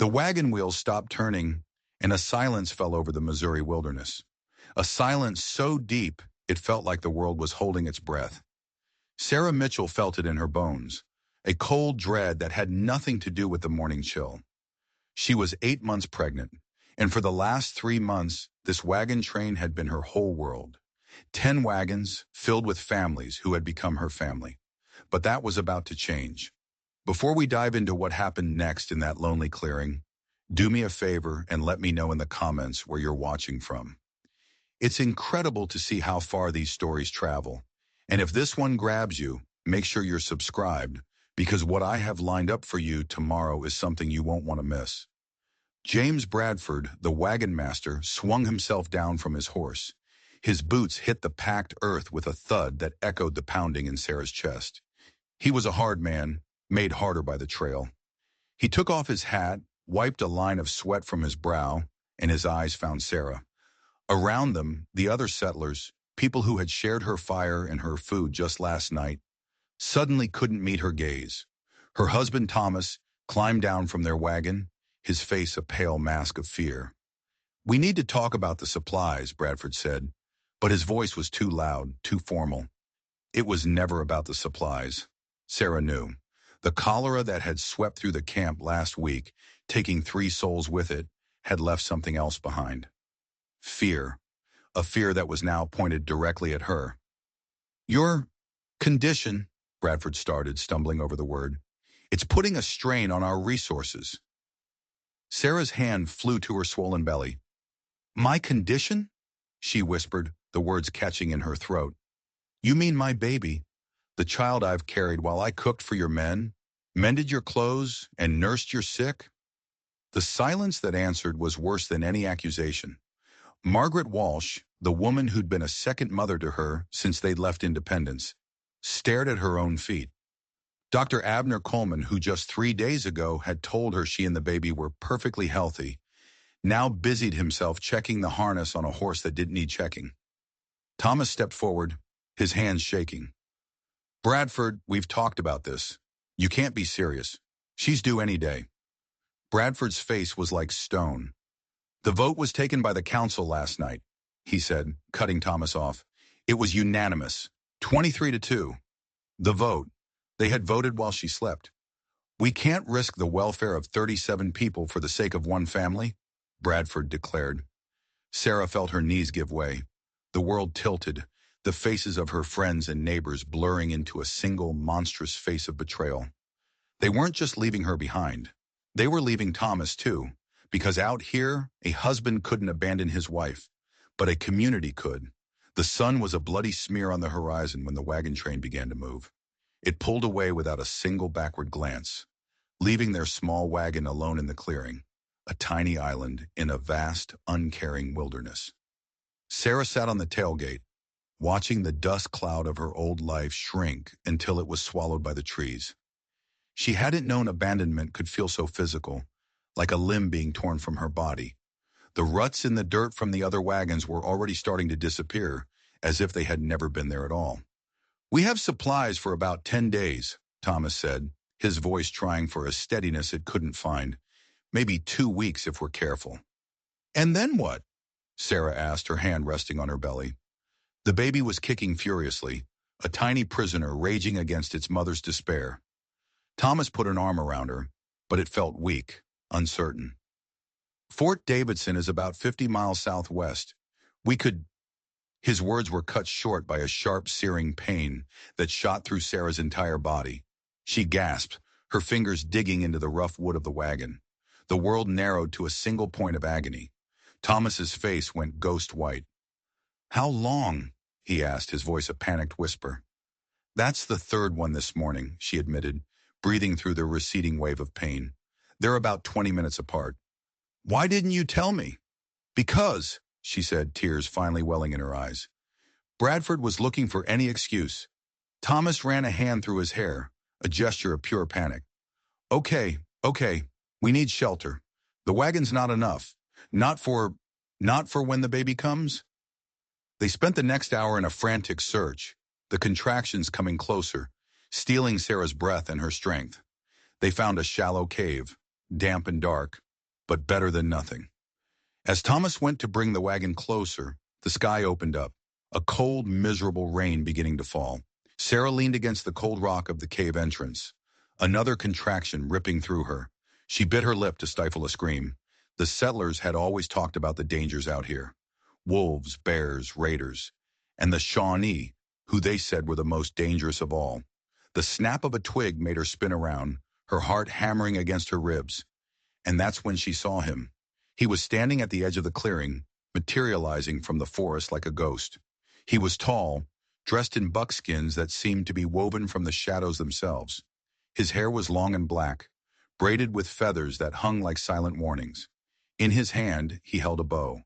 The wagon wheels stopped turning, and a silence fell over the Missouri wilderness. A silence so deep it felt like the world was holding its breath. Sarah Mitchell felt it in her bones, a cold dread that had nothing to do with the morning chill. She was 8 months pregnant, and for the last 3 months, this wagon train had been her whole world. 10 wagons filled with families who had become her family. But that was about to change. Before we dive into what happened next in that lonely clearing, do me a favor and let me know in the comments where you're watching from. It's incredible to see how far these stories travel. And if this one grabs you, make sure you're subscribed, because what I have lined up for you tomorrow is something you won't want to miss. James Bradford, the wagon master, swung himself down from his horse. His boots hit the packed earth with a thud that echoed the pounding in Sarah's chest. He was a hard man, made harder by the trail. He took off his hat, wiped a line of sweat from his brow, and his eyes found Sarah. Around them, the other settlers, people who had shared her fire and her food just last night, suddenly couldn't meet her gaze. Her husband Thomas climbed down from their wagon, his face a pale mask of fear. "We need to talk about the supplies," Bradford said, but his voice was too loud, too formal. It was never about the supplies. Sarah knew. The cholera that had swept through the camp last week, taking 3 souls with it, had left something else behind. Fear. A fear that was now pointed directly at her. "Your condition," Bradford started, stumbling over the word. "It's putting a strain on our resources." Sarah's hand flew to her swollen belly. "My condition?" she whispered, the words catching in her throat. "You mean my baby, the child I've carried while I cooked for your men, mended your clothes, and nursed your sick?" The silence that answered was worse than any accusation. Margaret Walsh, the woman who'd been a second mother to her since they'd left Independence, stared at her own feet. Dr. Abner Coleman, who just 3 days ago had told her she and the baby were perfectly healthy, now busied himself checking the harness on a horse that didn't need checking. Thomas stepped forward, his hands shaking. "Bradford, we've talked about this. You can't be serious. She's due any day." Bradford's face was like stone. "The vote was taken by the council last night," he said, cutting Thomas off. "It was unanimous, 23-2. The vote. They had voted while she slept. We can't risk the welfare of 37 people for the sake of one family," Bradford declared. Sarah felt her knees give way. The world tilted, the faces of her friends and neighbors blurring into a single monstrous face of betrayal. They weren't just leaving her behind. They were leaving Thomas too, because out here, a husband couldn't abandon his wife, but a community could. The sun was a bloody smear on the horizon when the wagon train began to move. It pulled away without a single backward glance, leaving their small wagon alone in the clearing, a tiny island in a vast, uncaring wilderness. Sarah sat on the tailgate, watching the dust cloud of her old life shrink until it was swallowed by the trees. She hadn't known abandonment could feel so physical, like a limb being torn from her body. The ruts in the dirt from the other wagons were already starting to disappear, as if they had never been there at all. "We have supplies for about 10 days, Thomas said, his voice trying for a steadiness it couldn't find. "Maybe 2 weeks if we're careful." "And then what?" Sarah asked, her hand resting on her belly. The baby was kicking furiously, a tiny prisoner raging against its mother's despair. Thomas put an arm around her, but it felt weak, uncertain. "Fort Davidson is about 50 miles southwest. We could—" His words were cut short by a sharp, searing pain that shot through Sarah's entire body. She gasped, her fingers digging into the rough wood of the wagon. The world narrowed to a single point of agony. Thomas's face went ghost white. "How long?" he asked, his voice a panicked whisper. "That's the 3rd one this morning," she admitted, breathing through the receding wave of pain. "They're about 20 minutes apart." "Why didn't you tell me?" "Because," she said, tears finally welling in her eyes. Bradford was looking for any excuse. Thomas ran a hand through his hair, a gesture of pure panic. Okay, we need shelter. The wagon's not enough. Not for when the baby comes." They spent the next hour in a frantic search, the contractions coming closer, stealing Sarah's breath and her strength. They found a shallow cave, damp and dark, but better than nothing. As Thomas went to bring the wagon closer, the sky opened up, a cold, miserable rain beginning to fall. Sarah leaned against the cold rock of the cave entrance, another contraction ripping through her. She bit her lip to stifle a scream. The settlers had always talked about the dangers out here. Wolves, bears, raiders, and the Shawnee, who they said were the most dangerous of all. The snap of a twig made her spin around, her heart hammering against her ribs. And that's when she saw him. He was standing at the edge of the clearing, materializing from the forest like a ghost. He was tall, dressed in buckskins that seemed to be woven from the shadows themselves. His hair was long and black, braided with feathers that hung like silent warnings. In his hand, he held a bow,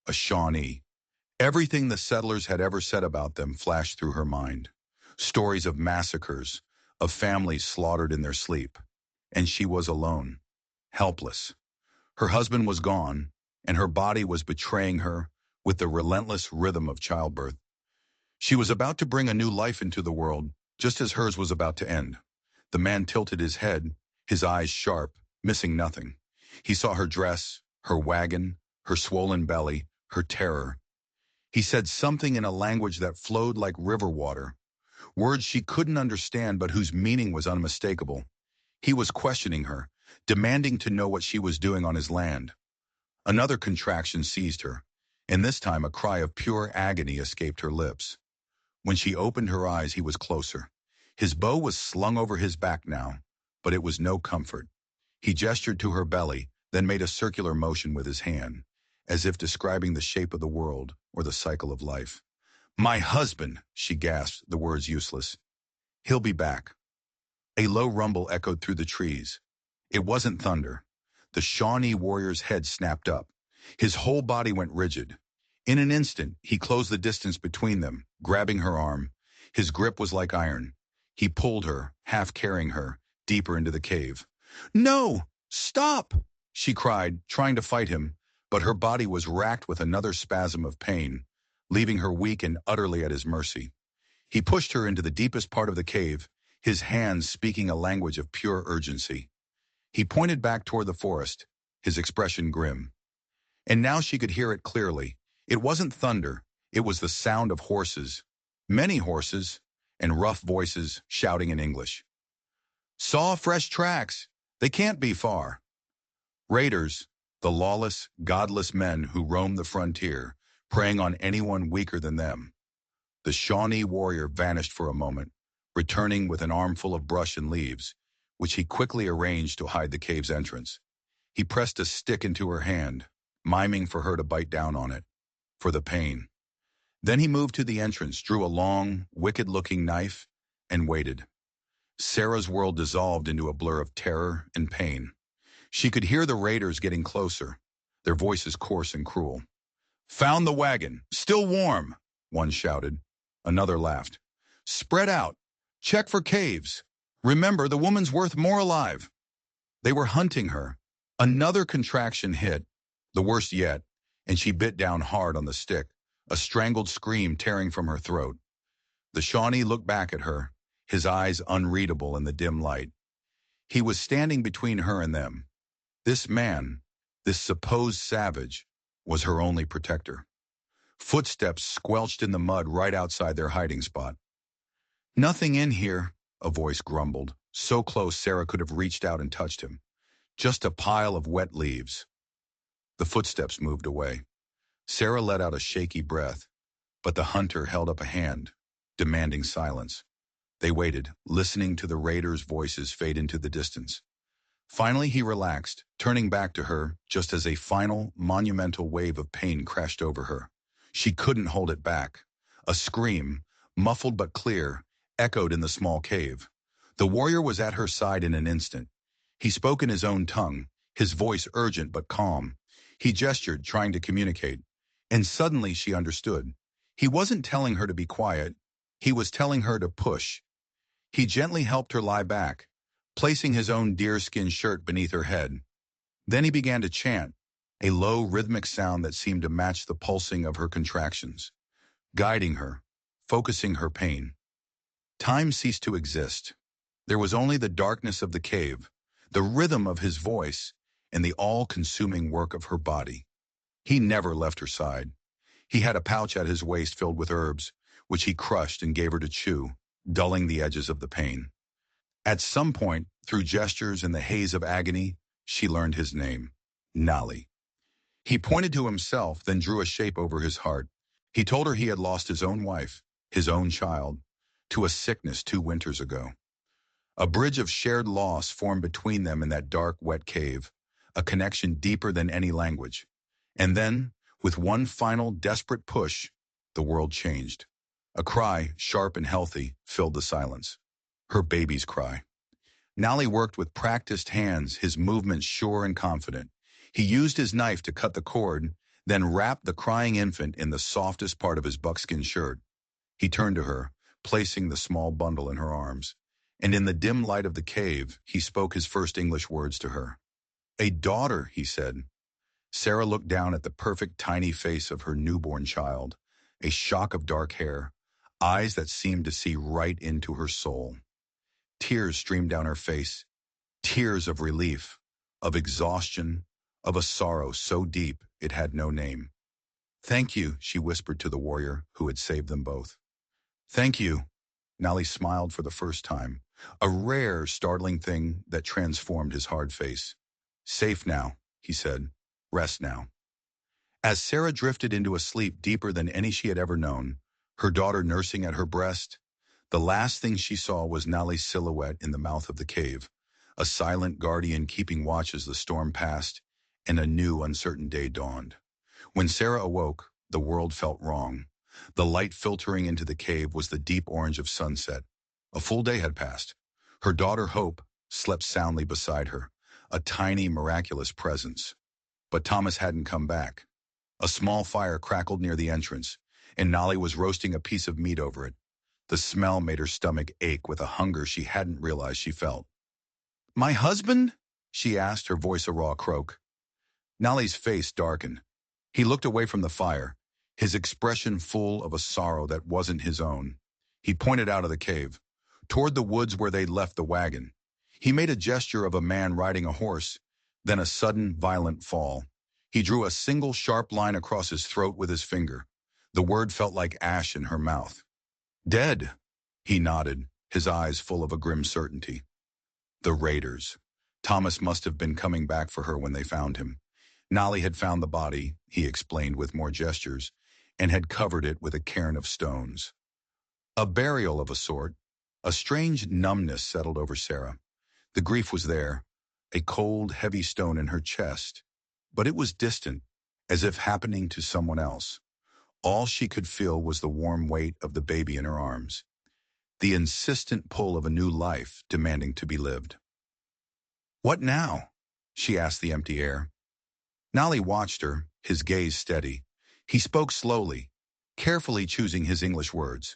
a Shawnee. Everything the settlers had ever said about them flashed through her mind. Stories of massacres, of families slaughtered in their sleep. And she was alone, helpless. Her husband was gone, and her body was betraying her with the relentless rhythm of childbirth. She was about to bring a new life into the world, just as hers was about to end. The man tilted his head, his eyes sharp, missing nothing. He saw her dress, her wagon, her swollen belly, her terror. He said something in a language that flowed like river water, words she couldn't understand but whose meaning was unmistakable. He was questioning her, demanding to know what she was doing on his land. Another contraction seized her, and this time a cry of pure agony escaped her lips. When she opened her eyes, he was closer. His bow was slung over his back now, but it was no comfort. He gestured to her belly, then made a circular motion with his hand, as if describing the shape of the world or the cycle of life. "My husband," she gasped, the words useless. "He'll be back." A low rumble echoed through the trees. It wasn't thunder. The Shawnee warrior's head snapped up. His whole body went rigid. In an instant, he closed the distance between them, grabbing her arm. His grip was like iron. He pulled her, half carrying her, deeper into the cave. "No! Stop!" she cried, trying to fight him, but her body was racked with another spasm of pain, leaving her weak and utterly at his mercy. He pushed her into the deepest part of the cave, his hands speaking a language of pure urgency. He pointed back toward the forest, his expression grim. And now she could hear it clearly. It wasn't thunder, it was the sound of horses, many horses, and rough voices shouting in English. "Saw fresh tracks. They can't be far." Raiders, the lawless, godless men who roam the frontier, preying on anyone weaker than them. The Shawnee warrior vanished for a moment, returning with an armful of brush and leaves, which he quickly arranged to hide the cave's entrance. He pressed a stick into her hand, miming for her to bite down on it, for the pain. Then he moved to the entrance, drew a long, wicked-looking knife, and waited. Sarah's world dissolved into a blur of terror and pain. She could hear the raiders getting closer, their voices coarse and cruel. "Found the wagon, still warm," one shouted. Another laughed. "Spread out. Check for caves. Remember, the woman's worth more alive." They were hunting her. Another contraction hit, the worst yet, and she bit down hard on the stick, a strangled scream tearing from her throat. The Shawnee looked back at her, his eyes unreadable in the dim light. He was standing between her and them. This man, this supposed savage, was her only protector. Footsteps squelched in the mud right outside their hiding spot. "Nothing in here," a voice grumbled, so close Sarah could have reached out and touched him. "Just a pile of wet leaves." The footsteps moved away. Sarah let out a shaky breath, but the hunter held up a hand, demanding silence. They waited, listening to the raiders' voices fade into the distance. Finally, he relaxed, turning back to her just as a final, monumental wave of pain crashed over her. She couldn't hold it back. A scream, muffled but clear, echoed in the small cave. The warrior was at her side in an instant. He spoke in his own tongue, his voice urgent but calm. He gestured, trying to communicate. And suddenly she understood. He wasn't telling her to be quiet. He was telling her to push. He gently helped her lie back, placing his own deerskin shirt beneath her head. Then he began to chant, a low rhythmic sound that seemed to match the pulsing of her contractions, guiding her, focusing her pain. Time ceased to exist. There was only the darkness of the cave, the rhythm of his voice, and the all-consuming work of her body. He never left her side. He had a pouch at his waist filled with herbs, which he crushed and gave her to chew, dulling the edges of the pain. At some point, through gestures and the haze of agony, she learned his name, Nali. He pointed to himself, then drew a shape over his heart. He told her he had lost his own wife, his own child, to a sickness 2 winters ago. A bridge of shared loss formed between them in that dark, wet cave, a connection deeper than any language. And then, with one final, desperate push, the world changed. A cry, sharp and healthy, filled the silence. Her baby's cry. Nali worked with practiced hands, his movements sure and confident. He used his knife to cut the cord, then wrapped the crying infant in the softest part of his buckskin shirt. He turned to her, placing the small bundle in her arms. And in the dim light of the cave, he spoke his first English words to her. "A daughter," he said. Sarah looked down at the perfect tiny face of her newborn child, a shock of dark hair, eyes that seemed to see right into her soul. Tears streamed down her face, tears of relief, of exhaustion, of a sorrow so deep it had no name. "Thank you," she whispered to the warrior who had saved them both. "Thank you." Nali smiled for the first time, a rare, startling thing that transformed his hard face. "Safe now," he said. "Rest now." As Sarah drifted into a sleep deeper than any she had ever known, her daughter nursing at her breast, the last thing she saw was Nali's silhouette in the mouth of the cave, a silent guardian keeping watch as the storm passed and a new uncertain day dawned. When Sarah awoke, the world felt wrong. The light filtering into the cave was the deep orange of sunset. A full day had passed. Her daughter Hope slept soundly beside her, a tiny, miraculous presence. But Thomas hadn't come back. A small fire crackled near the entrance, and Nali was roasting a piece of meat over it. The smell made her stomach ache with a hunger she hadn't realized she felt. "My husband?" she asked, her voice a raw croak. Nali's face darkened. He looked away from the fire, his expression full of a sorrow that wasn't his own. He pointed out of the cave, toward the woods where they'd left the wagon. He made a gesture of a man riding a horse, then a sudden, violent fall. He drew a single sharp line across his throat with his finger. The word felt like ash in her mouth. "Dead," he nodded, his eyes full of a grim certainty. The raiders. Thomas must have been coming back for her when they found him. Nali had found the body, he explained with more gestures, and had covered it with a cairn of stones. A burial of a sort. A strange numbness settled over Sarah. The grief was there, a cold, heavy stone in her chest, but it was distant, as if happening to someone else. All she could feel was the warm weight of the baby in her arms, the insistent pull of a new life demanding to be lived. "What now?" she asked the empty air. Nali watched her, his gaze steady. He spoke slowly, carefully choosing his English words.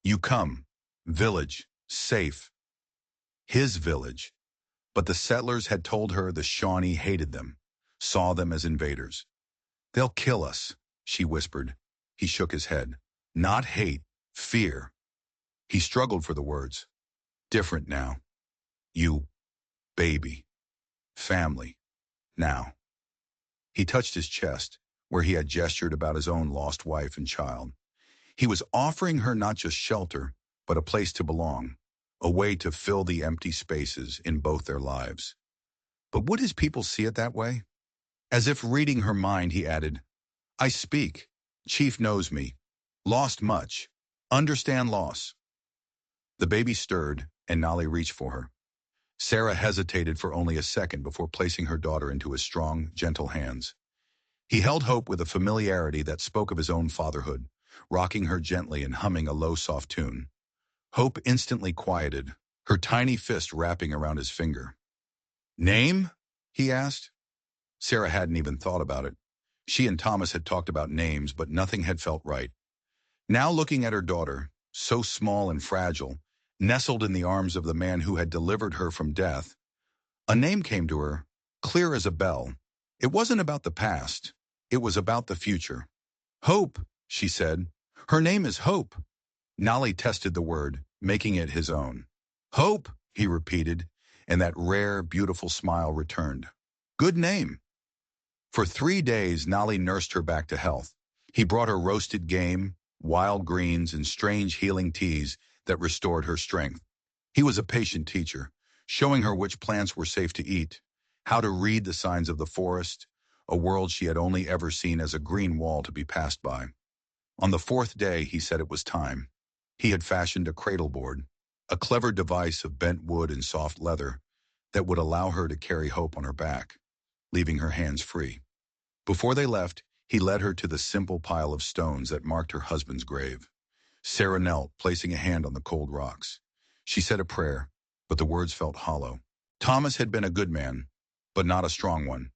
"You come. Village. Safe." His village. But the settlers had told her the Shawnee hated them, saw them as invaders. "They'll kill us," she whispered. He shook his head. "Not hate, fear." He struggled for the words. "Different now. You, baby, family, now." He touched his chest, where he had gestured about his own lost wife and child. He was offering her not just shelter, but a place to belong, a way to fill the empty spaces in both their lives. But would his people see it that way? As if reading her mind, he added, "I speak. Chief knows me. Lost much. Understand loss." The baby stirred, and Nali reached for her. Sarah hesitated for only a second before placing her daughter into his strong, gentle hands. He held Hope with a familiarity that spoke of his own fatherhood, rocking her gently and humming a low, soft tune. Hope instantly quieted, her tiny fist wrapping around his finger. "Name?" he asked. Sarah hadn't even thought about it. She and Thomas had talked about names, but nothing had felt right. Now looking at her daughter, so small and fragile, nestled in the arms of the man who had delivered her from death, a name came to her, clear as a bell. It wasn't about the past. It was about the future. "Hope," she said. "Her name is Hope." Nali tested the word, making it his own. "Hope," he repeated, and that rare, beautiful smile returned. Good name. For 3 days, Nali nursed her back to health. He brought her roasted game, wild greens, and strange healing teas that restored her strength. He was a patient teacher, showing her which plants were safe to eat, how to read the signs of the forest, a world she had only ever seen as a green wall to be passed by. On the fourth day, he said it was time. He had fashioned a cradle board, a clever device of bent wood and soft leather that would allow her to carry Hope on her back, leaving her hands free. Before they left, he led her to the simple pile of stones that marked her husband's grave. Sarah knelt, placing a hand on the cold rocks. She said a prayer, but the words felt hollow. Thomas had been a good man, but not a strong one.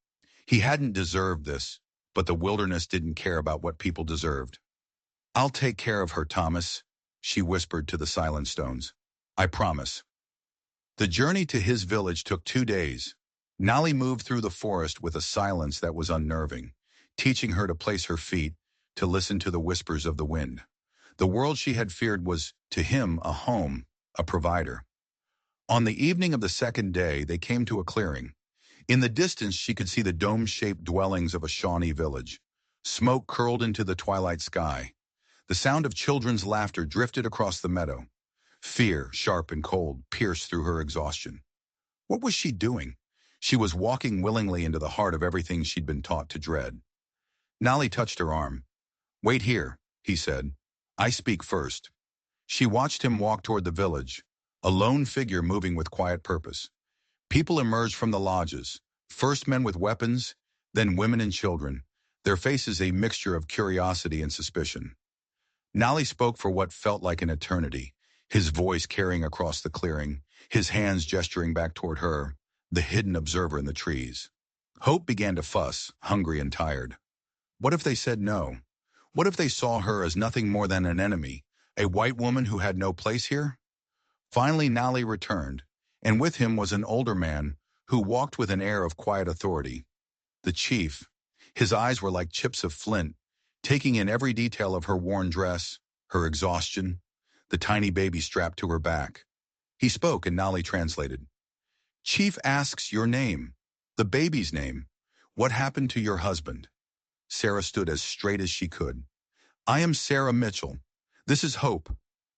He hadn't deserved this, but the wilderness didn't care about what people deserved. I'll take care of her, Thomas, she whispered to the silent stones. I promise. The journey to his village took 2 days. Nali moved through the forest with a silence that was unnerving, teaching her to place her feet, to listen to the whispers of the wind. The world she had feared was, to him, a home, a provider. On the evening of the second day, they came to a clearing. In the distance, she could see the dome-shaped dwellings of a Shawnee village. Smoke curled into the twilight sky. The sound of children's laughter drifted across the meadow. Fear, sharp and cold, pierced through her exhaustion. What was she doing? She was walking willingly into the heart of everything she'd been taught to dread. Nali touched her arm. Wait here, he said. I speak first. She watched him walk toward the village, a lone figure moving with quiet purpose. People emerged from the lodges, first men with weapons, then women and children, their faces a mixture of curiosity and suspicion. Nali spoke for what felt like an eternity, his voice carrying across the clearing, his hands gesturing back toward her, the hidden observer in the trees. Hope began to fuss, hungry and tired. What if they said no? What if they saw her as nothing more than an enemy, a white woman who had no place here? Finally, Nali returned, and with him was an older man who walked with an air of quiet authority. The chief. His eyes were like chips of flint, taking in every detail of her worn dress, her exhaustion, the tiny baby strapped to her back. He spoke and Nali translated. Chief asks your name, the baby's name. What happened to your husband? Sarah stood as straight as she could. I am Sarah Mitchell. This is Hope.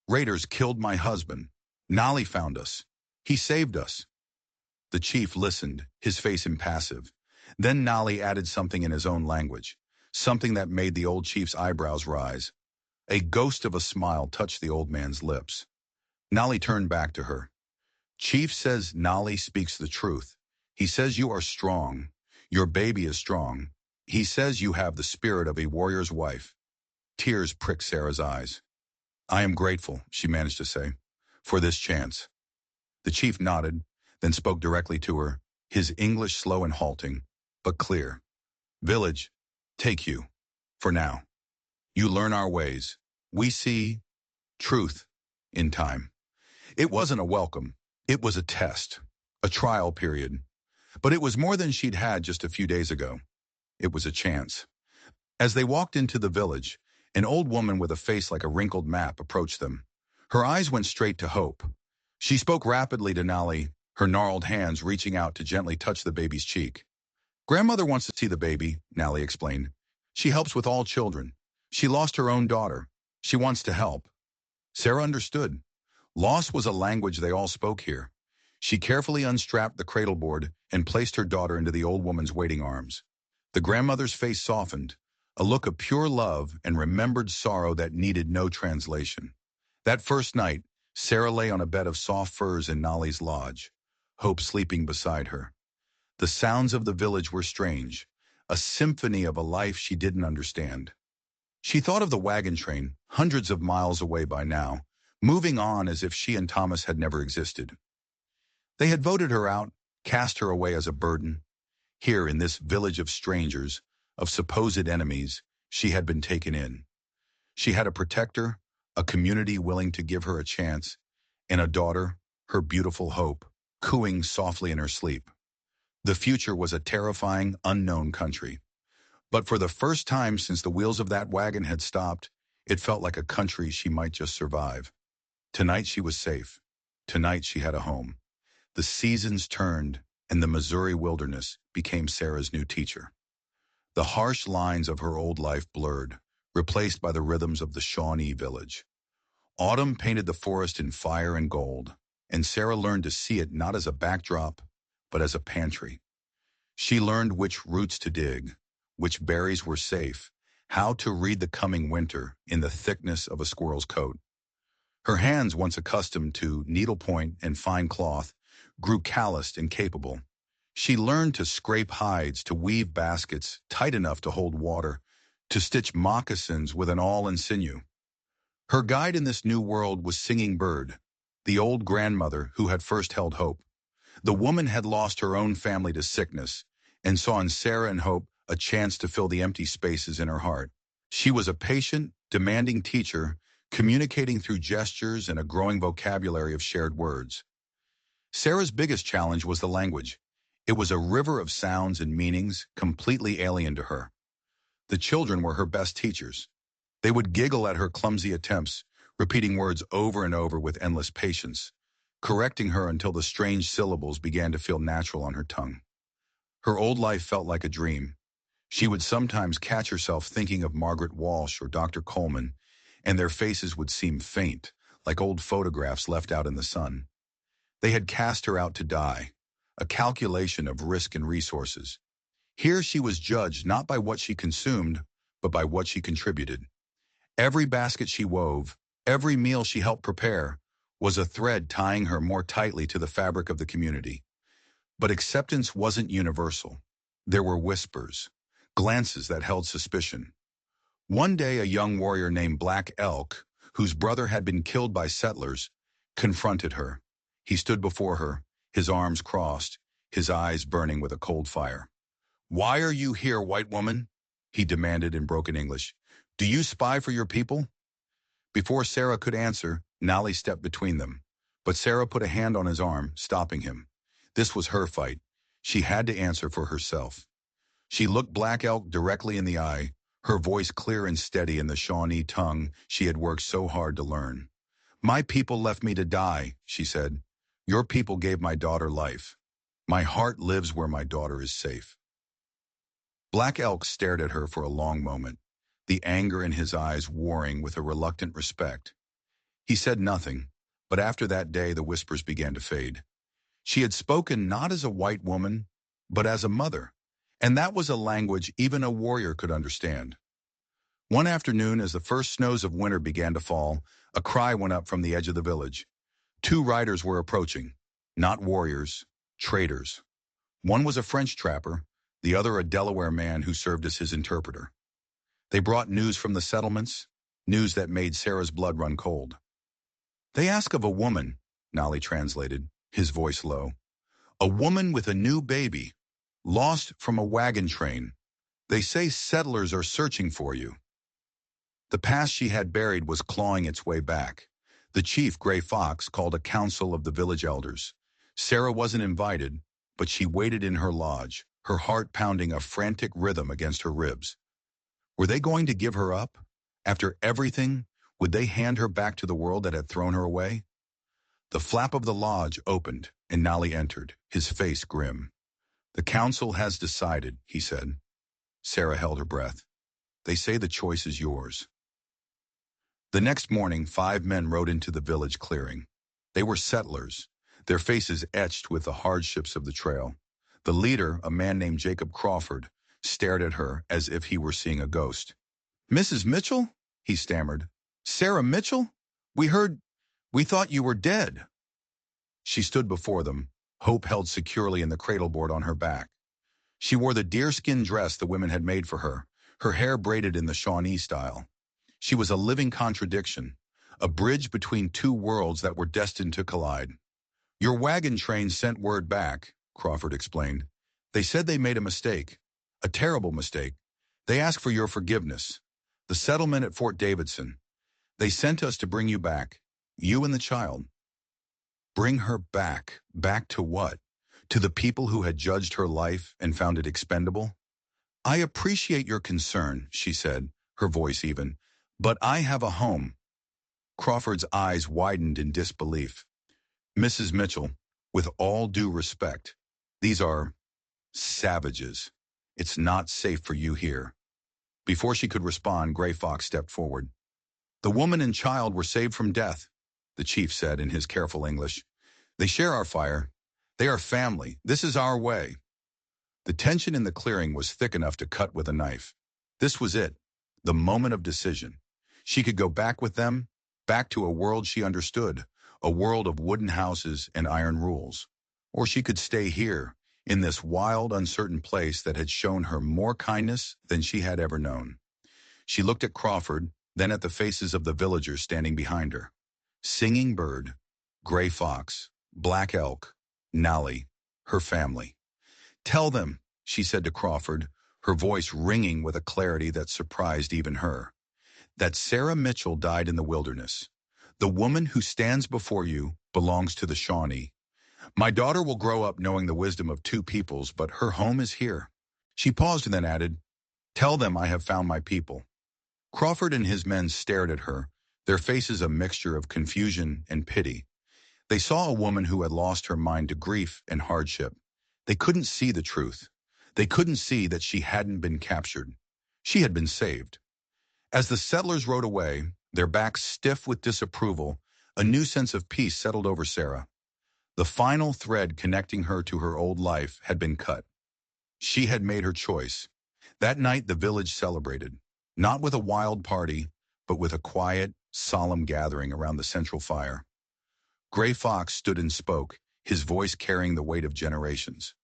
Raiders killed my husband. Nali found us. He saved us. The chief listened, his face impassive. Then Nali added something in his own language, something that made the old chief's eyebrows rise. A ghost of a smile touched the old man's lips. Nali turned back to her. Chief says Nali speaks the truth. He says you are strong. Your baby is strong. He says you have the spirit of a warrior's wife. Tears pricked Sarah's eyes. I am grateful, she managed to say, for this chance. The chief nodded, then spoke directly to her, his English slow and halting, but clear. Village, take you, for now. You learn our ways. We see truth in time. It wasn't a welcome. It was a test, a trial period. But it was more than she'd had just a few days ago. It was a chance. As they walked into the village, an old woman with a face like a wrinkled map approached them. Her eyes went straight to Hope. She spoke rapidly to Nali, her gnarled hands reaching out to gently touch the baby's cheek. Grandmother wants to see the baby, Nali explained. She helps with all children. She lost her own daughter. She wants to help. Sarah understood. Loss was a language they all spoke here. She carefully unstrapped the cradle board and placed her daughter into the old woman's waiting arms. The grandmother's face softened, a look of pure love and remembered sorrow that needed no translation. That first night, Sarah lay on a bed of soft furs in Nali's lodge, Hope sleeping beside her. The sounds of the village were strange, a symphony of a life she didn't understand. She thought of the wagon train, hundreds of miles away by now, moving on as if she and Thomas had never existed. They had voted her out, cast her away as a burden. Here in this village of strangers, of supposed enemies, she had been taken in. She had a protector, a community willing to give her a chance, and a daughter, her beautiful Hope, cooing softly in her sleep. The future was a terrifying, unknown country. But for the first time since the wheels of that wagon had stopped, it felt like a country she might just survive. Tonight she was safe. Tonight she had a home. The seasons turned, and the Missouri wilderness became Sarah's new teacher. The harsh lines of her old life blurred, replaced by the rhythms of the Shawnee village. Autumn painted the forest in fire and gold, and Sarah learned to see it not as a backdrop, but as a pantry. She learned which roots to dig, which berries were safe, how to read the coming winter in the thickness of a squirrel's coat. Her hands, once accustomed to needlepoint and fine cloth, grew calloused and capable. She learned to scrape hides, to weave baskets tight enough to hold water, to stitch moccasins with an awl and sinew. Her guide in this new world was Singing Bird, the old grandmother who had first held hope. The woman had lost her own family to sickness and saw in Sarah and Hope a chance to fill the empty spaces in her heart. She was a patient, demanding teacher, communicating through gestures and a growing vocabulary of shared words. Sarah's biggest challenge was the language. It was a river of sounds and meanings completely alien to her. The children were her best teachers. They would giggle at her clumsy attempts, repeating words over and over with endless patience, correcting her until the strange syllables began to feel natural on her tongue. Her old life felt like a dream. She would sometimes catch herself thinking of Margaret Walsh or Dr. Coleman, and their faces would seem faint, like old photographs left out in the sun. They had cast her out to die, a calculation of risk and resources. Here she was judged not by what she consumed, but by what she contributed. Every basket she wove, every meal she helped prepare, was a thread tying her more tightly to the fabric of the community. But acceptance wasn't universal. There were whispers, glances that held suspicion. One day a young warrior named Black Elk, whose brother had been killed by settlers, confronted her. He stood before her, his arms crossed, his eyes burning with a cold fire. "Why are you here, white woman?" he demanded in broken English. "Do you spy for your people?" Before Sarah could answer, Nolly stepped between them. But Sarah put a hand on his arm, stopping him. This was her fight. She had to answer for herself. She looked Black Elk directly in the eye, her voice clear and steady in the Shawnee tongue she had worked so hard to learn. "My people left me to die," she said. "Your people gave my daughter life. My heart lives where my daughter is safe." Black Elk stared at her for a long moment, the anger in his eyes warring with a reluctant respect. He said nothing, but after that day the whispers began to fade. She had spoken not as a white woman, but as a mother, and that was a language even a warrior could understand. One afternoon, as the first snows of winter began to fall, a cry went up from the edge of the village. Two riders were approaching, not warriors, traders. One was a French trapper, the other a Delaware man who served as his interpreter. They brought news from the settlements, news that made Sarah's blood run cold. "They ask of a woman," Nolly translated, his voice low. "A woman with a new baby, lost from a wagon train. They say settlers are searching for you." The past she had buried was clawing its way back. The chief, Gray Fox, called a council of the village elders. Sarah wasn't invited, but she waited in her lodge, her heart pounding a frantic rhythm against her ribs. Were they going to give her up? After everything, would they hand her back to the world that had thrown her away? The flap of the lodge opened, and Nolly entered, his face grim. "The council has decided," he said. Sarah held her breath. "They say the choice is yours." The next morning, 5 men rode into the village clearing. They were settlers, their faces etched with the hardships of the trail. The leader, a man named Jacob Crawford, stared at her as if he were seeing a ghost. "Mrs. Mitchell?" he stammered. "Sarah Mitchell? We thought you were dead." She stood before them, hope held securely in the cradleboard on her back. She wore the deerskin dress the women had made for her hair braided in the Shawnee style. She was a living contradiction, a bridge between two worlds that were destined to collide. "Your wagon train sent word back," Crawford explained. "They said they made a mistake, a terrible mistake. They asked for your forgiveness. The settlement at Fort Davidson. They sent us to bring you back, you and the child." Bring her back? Back to what? To the people who had judged her life and found it expendable? "I appreciate your concern," she said, her voice even, "but I have a home." Crawford's eyes widened in disbelief. "Mrs. Mitchell, with all due respect, These are savages. It's not safe for you here." Before she could respond, Gray Fox stepped forward. "The woman and child were saved from death," the chief said in his careful English. "They share our fire. They are family. This is our way." The tension in the clearing was thick enough to cut with a knife. This was it, the moment of decision. She could go back with them, back to a world she understood, a world of wooden houses and iron rules. Or she could stay here, in this wild, uncertain place that had shown her more kindness than she had ever known. She looked at Crawford, then at the faces of the villagers standing behind her. Singing Bird, Gray Fox, Black Elk, Nolly, her family. "Tell them," she said to Crawford, her voice ringing with a clarity that surprised even her, "that Sarah Mitchell died in the wilderness. The woman who stands before you belongs to the Shawnee. My daughter will grow up knowing the wisdom of two peoples, but her home is here." She paused and then added, "Tell them I have found my people." Crawford and his men stared at her, their faces a mixture of confusion and pity. They saw a woman who had lost her mind to grief and hardship. They couldn't see the truth. They couldn't see that she hadn't been captured. She had been saved. As the settlers rode away, their backs stiff with disapproval, a new sense of peace settled over Sarah. The final thread connecting her to her old life had been cut. She had made her choice. That night the village celebrated, not with a wild party, but with a quiet, solemn gathering around the central fire. Gray Fox stood and spoke, his voice carrying the weight of generations.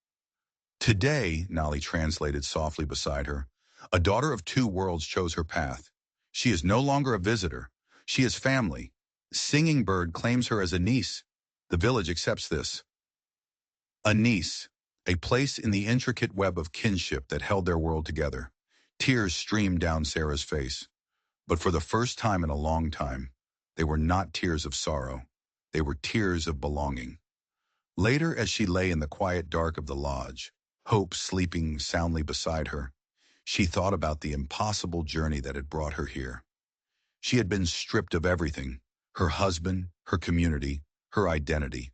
"Today," Nolly translated softly beside her, "a daughter of two worlds chose her path. She is no longer a visitor. She is family. Singing Bird claims her as a niece. The village accepts this. A niece, a place in the intricate web of kinship that held their world together." Tears streamed down Sarah's face. But for the first time in a long time, they were not tears of sorrow. They were tears of belonging. Later, as she lay in the quiet dark of the lodge, Hope sleeping soundly beside her, she thought about the impossible journey that had brought her here. She had been stripped of everything, her husband, her community, her identity.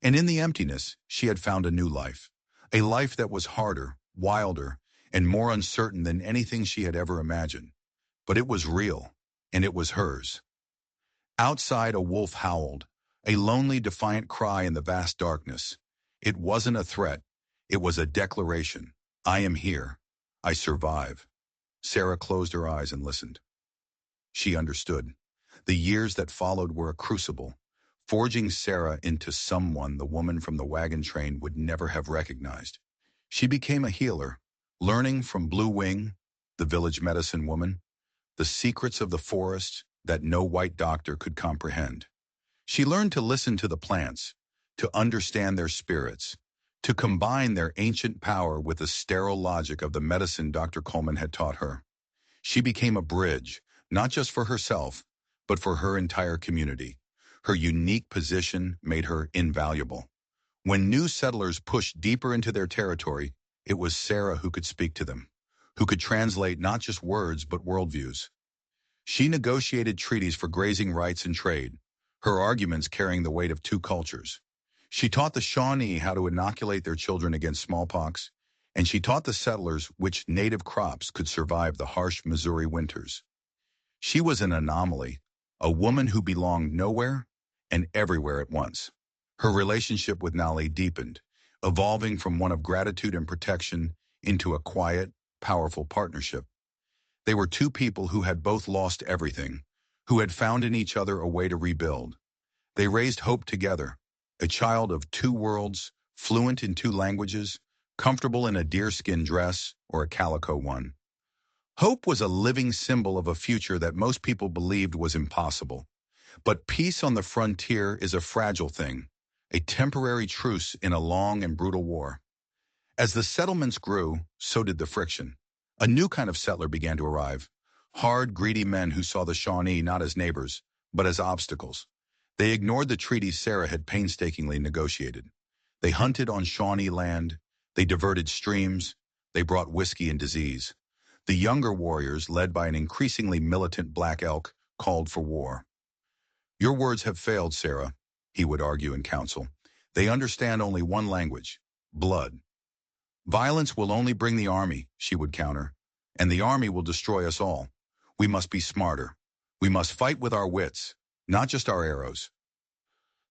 And in the emptiness, she had found a new life, a life that was harder, wilder, and more uncertain than anything she had ever imagined. But it was real, and it was hers. Outside, a wolf howled, a lonely, defiant cry in the vast darkness. It wasn't a threat. It was a declaration. "I am here. I survive." Sarah closed her eyes and listened. She understood. The years that followed were a crucible, forging Sarah into someone the woman from the wagon train would never have recognized. She became a healer, learning from Blue Wing, the village medicine woman, the secrets of the forest that no white doctor could comprehend. She learned to listen to the plants, to understand their spirits, to combine their ancient power with the sterile logic of the medicine Dr. Coleman had taught her. She became a bridge, not just for herself, but for her entire community. Her unique position made her invaluable. When new settlers pushed deeper into their territory, it was Sarah who could speak to them, who could translate not just words but worldviews. She negotiated treaties for grazing rights and trade, her arguments carrying the weight of two cultures. She taught the Shawnee how to inoculate their children against smallpox, and she taught the settlers which native crops could survive the harsh Missouri winters. She was an anomaly, a woman who belonged nowhere and everywhere at once. Her relationship with Nolly deepened, evolving from one of gratitude and protection into a quiet, powerful partnership. They were two people who had both lost everything, who had found in each other a way to rebuild. They raised Hope together, a child of two worlds, fluent in two languages, comfortable in a deerskin dress or a calico one. Hope was a living symbol of a future that most people believed was impossible. But peace on the frontier is a fragile thing, a temporary truce in a long and brutal war. As the settlements grew, so did the friction. A new kind of settler began to arrive. Hard, greedy men who saw the Shawnee not as neighbors, but as obstacles. They ignored the treaties Sarah had painstakingly negotiated. They hunted on Shawnee land. They diverted streams. They brought whiskey and disease. The younger warriors, led by an increasingly militant Black Elk, called for war. "Your words have failed, Sarah," he would argue in council. "They understand only one language, blood. Violence will only bring the army, she would counter, and the army will destroy us all. We must be smarter. We must fight with our wits, not just our arrows.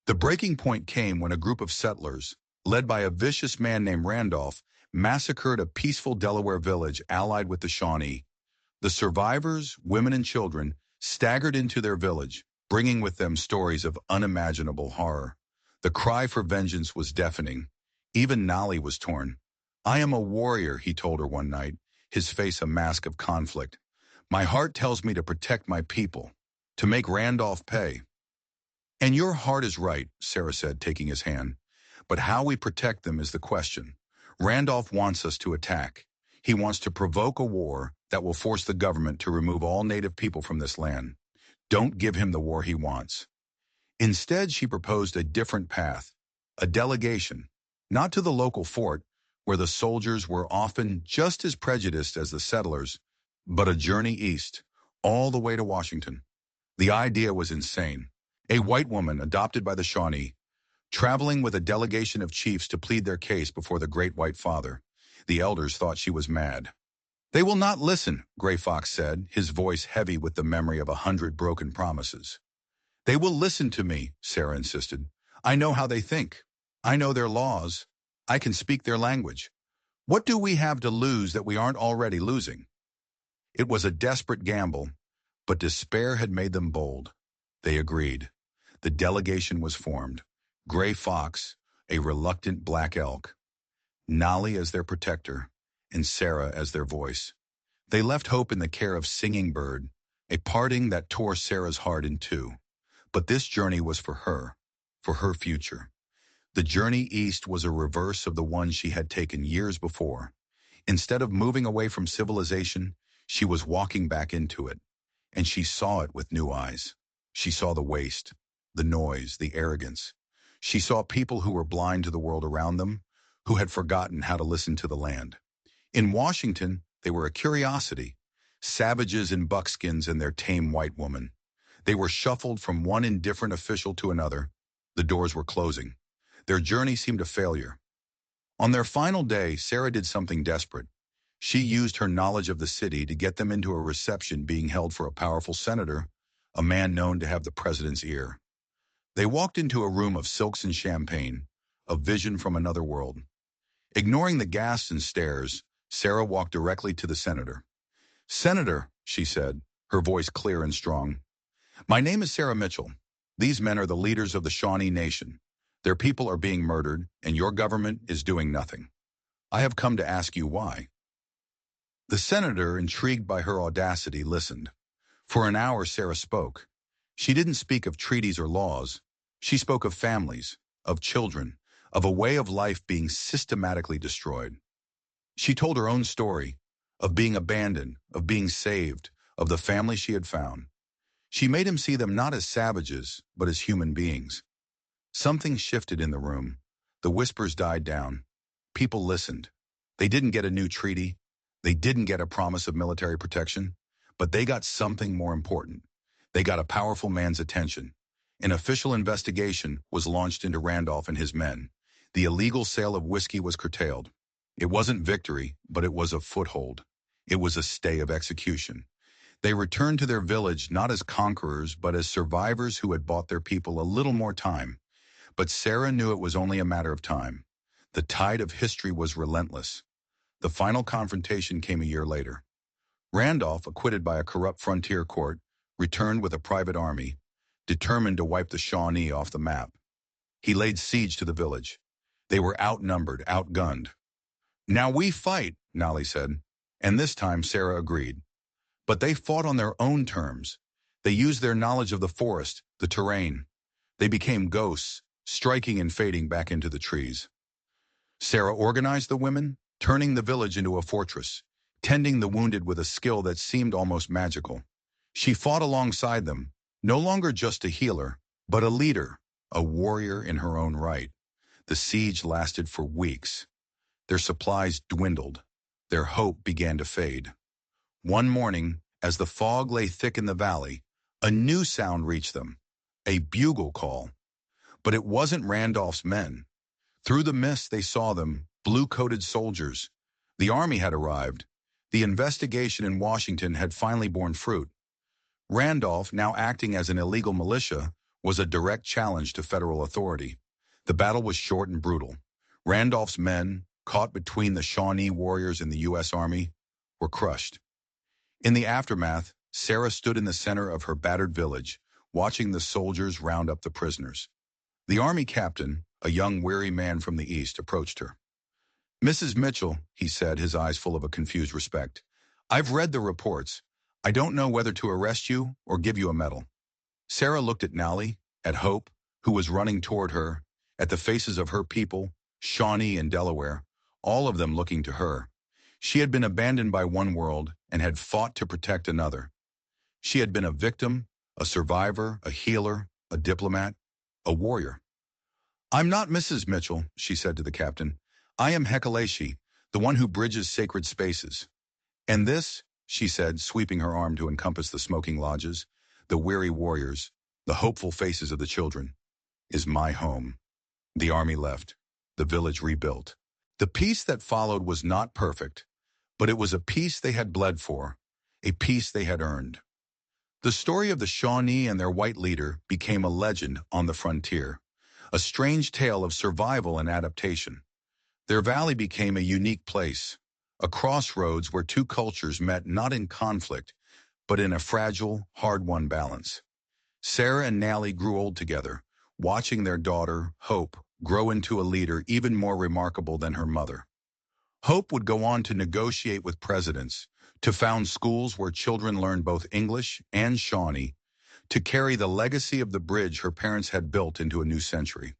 The breaking point came when a group of settlers, led by a vicious man named Randolph, massacred a peaceful Delaware village allied with the Shawnee. The survivors, women and children, staggered into their village, bringing with them stories of unimaginable horror. The cry for vengeance was deafening. Even Nolly was torn. "I am a warrior," he told her one night, his face a mask of conflict. "My heart tells me to protect my people, to make Randolph pay." "And your heart is right," Sarah said, taking his hand. "But how we protect them is the question. Randolph wants us to attack. He wants to provoke a war that will force the government to remove all native people from this land. Don't give him the war he wants." Instead, she proposed a different path, a delegation, not to the local fort, where the soldiers were often just as prejudiced as the settlers, but a journey east, all the way to Washington. The idea was insane. A white woman adopted by the Shawnee, traveling with a delegation of chiefs to plead their case before the Great White Father. The elders thought she was mad. "They will not listen," Gray Fox said, his voice heavy with the memory of 100 broken promises. "They will listen to me," Sarah insisted. "I know how they think. I know their laws. I can speak their language. What do we have to lose that we aren't already losing?" It was a desperate gamble, but despair had made them bold. They agreed. The delegation was formed. Gray Fox, a reluctant black elk, Nolly as their protector, and Sarah as their voice. They left hope in the care of Singing Bird, a parting that tore Sarah's heart in two. But this journey was for her future. The journey east was a reverse of the one she had taken years before. Instead of moving away from civilization, she was walking back into it. And she saw it with new eyes. She saw the waste, the noise, the arrogance. She saw people who were blind to the world around them, who had forgotten how to listen to the land. In Washington, they were a curiosity, savages in buckskins and their tame white woman. They were shuffled from one indifferent official to another. The doors were closing. Their journey seemed a failure. On their final day, Sarah did something desperate. She used her knowledge of the city to get them into a reception being held for a powerful senator, a man known to have the president's ear. They walked into a room of silks and champagne, a vision from another world. Ignoring the gasps and stares, Sarah walked directly to the senator. "Senator," she said, her voice clear and strong, "my name is Sarah Mitchell. These men are the leaders of the Shawnee Nation. Their people are being murdered, and your government is doing nothing. I have come to ask you why." The senator, intrigued by her audacity, listened. For an hour, Sarah spoke. She didn't speak of treaties or laws. She spoke of families, of children, of a way of life being systematically destroyed. She told her own story, of being abandoned, of being saved, of the family she had found. She made him see them not as savages, but as human beings. Something shifted in the room. The whispers died down. People listened. They didn't get a new treaty. They didn't get a promise of military protection. But they got something more important. They got a powerful man's attention. An official investigation was launched into Randolph and his men. The illegal sale of whiskey was curtailed. It wasn't victory, but it was a foothold. It was a stay of execution. They returned to their village not as conquerors, but as survivors who had bought their people a little more time. But Sarah knew it was only a matter of time. The tide of history was relentless. The final confrontation came a year later. Randolph, acquitted by a corrupt frontier court, returned with a private army, determined to wipe the Shawnee off the map. He laid siege to the village. They were outnumbered, outgunned. "Now we fight," Nolly said. And this time Sarah agreed. But they fought on their own terms. They used their knowledge of the forest, the terrain. They became ghosts, striking and fading back into the trees. Sarah organized the women, turning the village into a fortress, tending the wounded with a skill that seemed almost magical. She fought alongside them, no longer just a healer, but a leader, a warrior in her own right. The siege lasted for weeks. Their supplies dwindled. Their hope began to fade. One morning, as the fog lay thick in the valley, a new sound reached them, a bugle call. But it wasn't Randolph's men. Through the mist they saw them, blue-coated soldiers. The army had arrived. The investigation in Washington had finally borne fruit. Randolph, now acting as an illegal militia, was a direct challenge to federal authority. The battle was short and brutal. Randolph's men, caught between the Shawnee warriors and the U.S. Army, were crushed. In the aftermath, Sarah stood in the center of her battered village, watching the soldiers round up the prisoners. The army captain, a young weary man from the east, approached her. "Mrs. Mitchell," he said, his eyes full of a confused respect, "I've read the reports. I don't know whether to arrest you or give you a medal." Sarah looked at Nally, at Hope, who was running toward her, at the faces of her people, Shawnee and Delaware, all of them looking to her. She had been abandoned by one world and had fought to protect another. She had been a victim, a survivor, a healer, a diplomat, a warrior. "I'm not Mrs. Mitchell," she said to the captain. "I am Hekaleshi, the one who bridges sacred spaces. And this," she said, sweeping her arm to encompass the smoking lodges, the weary warriors, the hopeful faces of the children, "is my home." The army left. The village rebuilt. The peace that followed was not perfect, but it was a peace they had bled for, a peace they had earned. The story of the Shawnee and their white leader became a legend on the frontier, a strange tale of survival and adaptation. Their valley became a unique place, a crossroads where two cultures met not in conflict, but in a fragile, hard-won balance. Sarah and Nally grew old together, watching their daughter, Hope, grow into a leader even more remarkable than her mother. Hope would go on to negotiate with presidents, to found schools where children learned both English and Shawnee, to carry the legacy of the bridge her parents had built into a new century.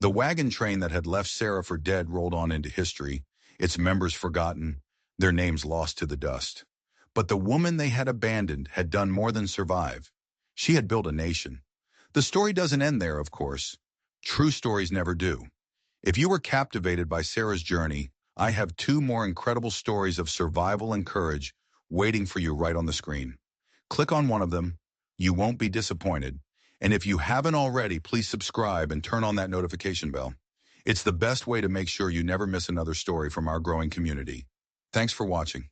The wagon train that had left Sarah for dead rolled on into history, its members forgotten, their names lost to the dust. But the woman they had abandoned had done more than survive. She had built a nation. The story doesn't end there, of course. True stories never do. If you were captivated by Sarah's journey, I have two more incredible stories of survival and courage waiting for you right on the screen. Click on one of them. You won't be disappointed. And if you haven't already, please subscribe and turn on that notification bell. It's the best way to make sure you never miss another story from our growing community. Thanks for watching.